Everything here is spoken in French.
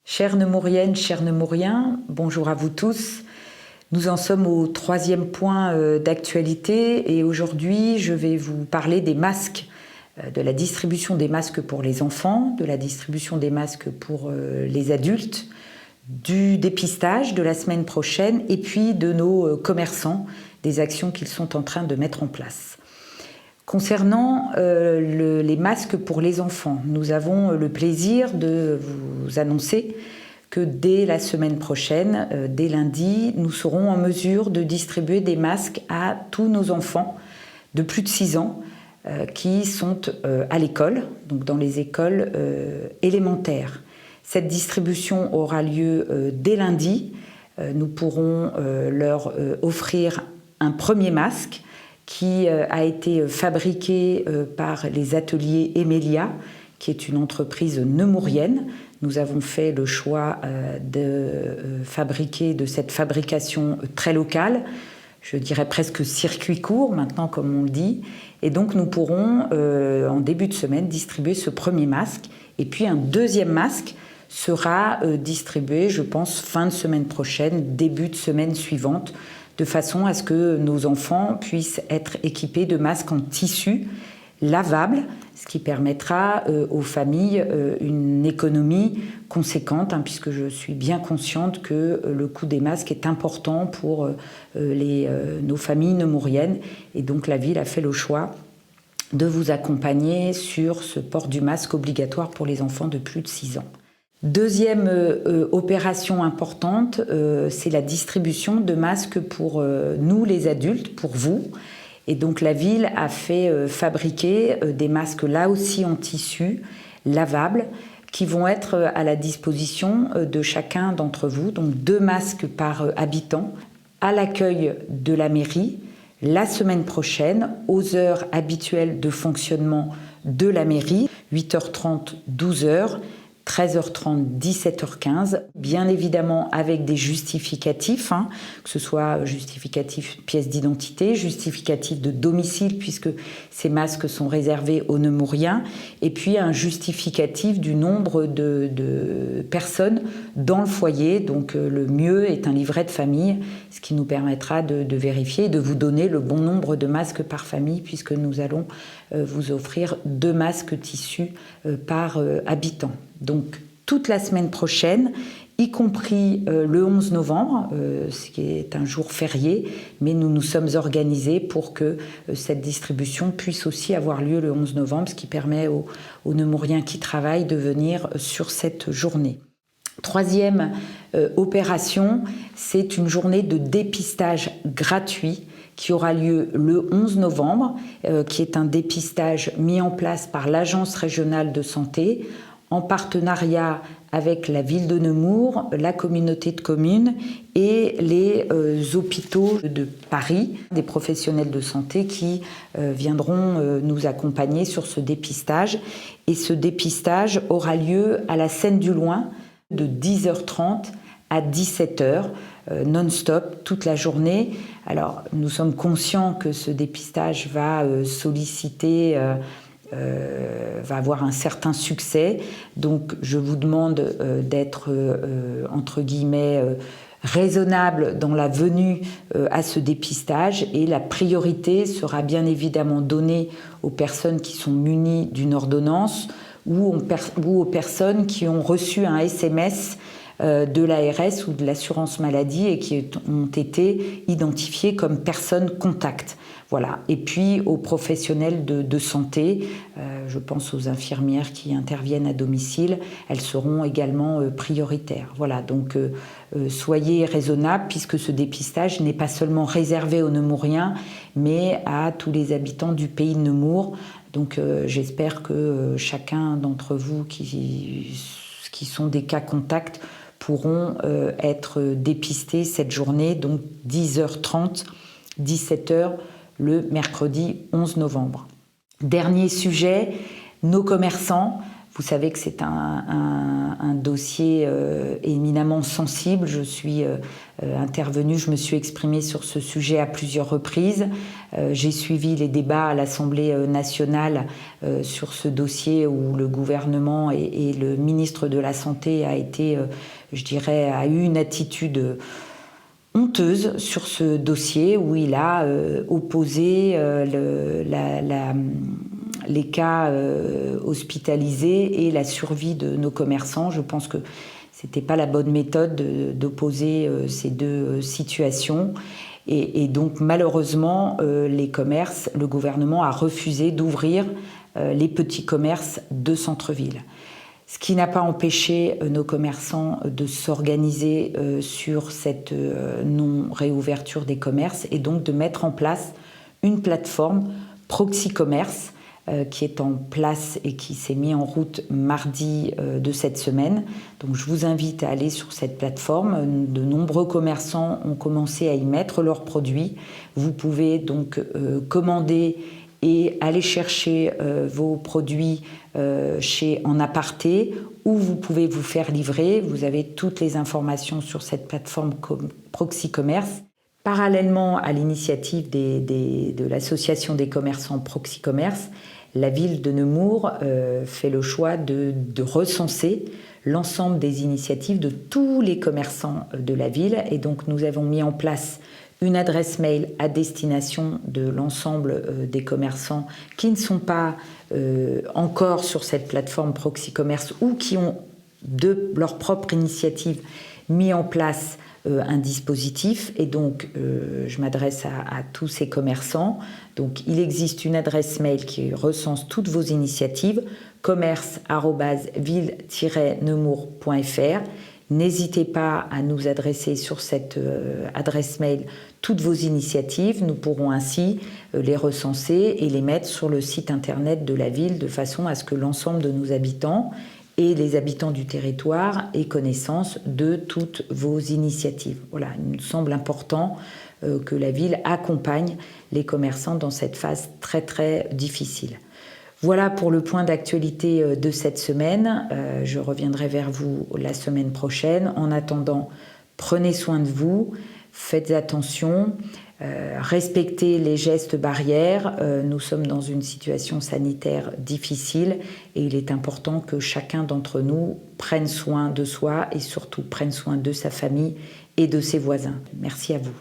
Chères Nemouriennes, chers Nemouriens, bonjour à vous tous. Nous en sommes au troisième point d'actualité et aujourd'hui je vais vous parler des masques, de la distribution des masques pour les enfants, de la distribution des masques pour les adultes, du dépistage de la semaine prochaine et puis de nos commerçants, des actions qu'ils sont en train de mettre en place. Concernant les masques pour les enfants, nous avons le plaisir de vous annoncer que dès la semaine prochaine, dès lundi, nous serons en mesure de distribuer des masques à tous nos enfants de plus de 6 ans qui sont à l'école, donc dans les écoles élémentaires. Cette distribution aura lieu dès lundi. Nous pourrons leur offrir un premier masque qui a été fabriqué par les ateliers Emelia, qui est une entreprise nemourienne. Nous avons fait le choix de fabriquer de cette fabrication très locale, je dirais presque circuit court maintenant comme on le dit, et donc nous pourrons en début de semaine distribuer ce premier masque, et puis un deuxième masque sera distribué, je pense, fin de semaine prochaine, début de semaine suivante, de façon à ce que nos enfants puissent être équipés de masques en tissu lavables, ce qui permettra aux familles une économie conséquente, puisque je suis bien consciente que le coût des masques est important pour nos familles nemouriennes, et donc la ville a fait le choix de vous accompagner sur ce port du masque obligatoire pour les enfants de plus de 6 ans. Deuxième opération importante, c'est la distribution de masques pour nous les adultes, pour vous. Et donc la ville a fait fabriquer des masques là aussi en tissu, lavables, qui vont être à la disposition de chacun d'entre vous. Donc 2 masques par habitant à l'accueil de la mairie la semaine prochaine aux heures habituelles de fonctionnement de la mairie, 8h30, 12h. 13h30, 17h15, bien évidemment avec des justificatifs, que ce soit justificatif pièce d'identité, justificatif de domicile, puisque ces masques sont réservés aux Nemouriens, et puis un justificatif du nombre de personnes dans le foyer. Donc le mieux est un livret de famille, ce qui nous permettra de vérifier et de vous donner le bon nombre de masques par famille, puisque nous allons vous offrir 2 masques tissus par habitant. Donc toute la semaine prochaine, y compris le 11 novembre, ce qui est un jour férié, mais nous nous sommes organisés pour que cette distribution puisse aussi avoir lieu le 11 novembre, ce qui permet aux Nemouriens qui travaillent de venir sur cette journée. Troisième opération, c'est une journée de dépistage gratuit qui aura lieu le 11 novembre, qui est un dépistage mis en place par l'Agence régionale de santé, en partenariat avec la ville de Nemours, la communauté de communes et les hôpitaux de Paris, des professionnels de santé qui viendront nous accompagner sur ce dépistage. Et ce dépistage aura lieu à la Seine du Loing de 10h30 à 17h, non-stop, toute la journée. Alors, nous sommes conscients que ce dépistage va solliciter va avoir un certain succès. Donc je vous demande d'être entre guillemets raisonnable dans la venue à ce dépistage, et la priorité sera bien évidemment donnée aux personnes qui sont munies d'une ordonnance ou aux personnes qui ont reçu un SMS de l'ARS ou de l'assurance maladie et qui ont été identifiées comme personnes contact. Voilà. Et puis aux professionnels de santé, je pense aux infirmières qui interviennent à domicile, elles seront également prioritaires. Voilà, donc soyez raisonnables, puisque ce dépistage n'est pas seulement réservé aux Nemouriens, mais à tous les habitants du pays de Nemours. Donc j'espère que chacun d'entre vous qui sont des cas contacts pourront être dépistés cette journée, donc 10h30, 17h, le mercredi 11 novembre. Dernier sujet, nos commerçants Vous savez que c'est un dossier éminemment sensible. Je suis intervenue, je me suis exprimée sur ce sujet à plusieurs reprises. J'ai suivi les débats à l'Assemblée nationale sur ce dossier où le gouvernement et le ministre de la Santé a eu une attitude honteuse sur ce dossier où il a opposé les cas hospitalisés et la survie de nos commerçants. Je pense que ce n'était pas la bonne méthode d'opposer ces deux situations. Et donc malheureusement, les commerces, le gouvernement a refusé d'ouvrir les petits commerces de centre-ville. Ce qui n'a pas empêché nos commerçants de s'organiser sur cette non-réouverture des commerces et donc de mettre en place une plateforme Proxy Commerce qui est en place et qui s'est mis en route mardi de cette semaine. Donc je vous invite à aller sur cette plateforme. De nombreux commerçants ont commencé à y mettre leurs produits. Vous pouvez donc commander et aller chercher vos produits en aparté ou vous pouvez vous faire livrer. Vous avez toutes les informations sur cette plateforme Proxy Commerce. Parallèlement à l'initiative de l'association des commerçants Proxy Commerce, la ville de Nemours fait le choix de recenser l'ensemble des initiatives de tous les commerçants de la ville. Et donc nous avons mis en place une adresse mail à destination de l'ensemble des commerçants qui ne sont pas encore sur cette plateforme Proxy Commerce ou qui ont de leur propre initiative mis en place un dispositif. Et donc je m'adresse à tous ces commerçants. Donc il existe une adresse mail qui recense toutes vos initiatives, commerce@ville-nemours.fr. N'hésitez pas à nous adresser sur cette adresse mail toutes vos initiatives. Nous pourrons ainsi les recenser et les mettre sur le site internet de la ville de façon à ce que l'ensemble de nos habitants et les habitants du territoire aient connaissance de toutes vos initiatives. Voilà, il nous semble important que la ville accompagne les commerçants dans cette phase très très difficile. Voilà pour le point d'actualité de cette semaine. Je reviendrai vers vous la semaine prochaine. En attendant, prenez soin de vous, faites attention, respectez les gestes barrières. Nous sommes dans une situation sanitaire difficile et il est important que chacun d'entre nous prenne soin de soi et surtout prenne soin de sa famille et de ses voisins. Merci à vous.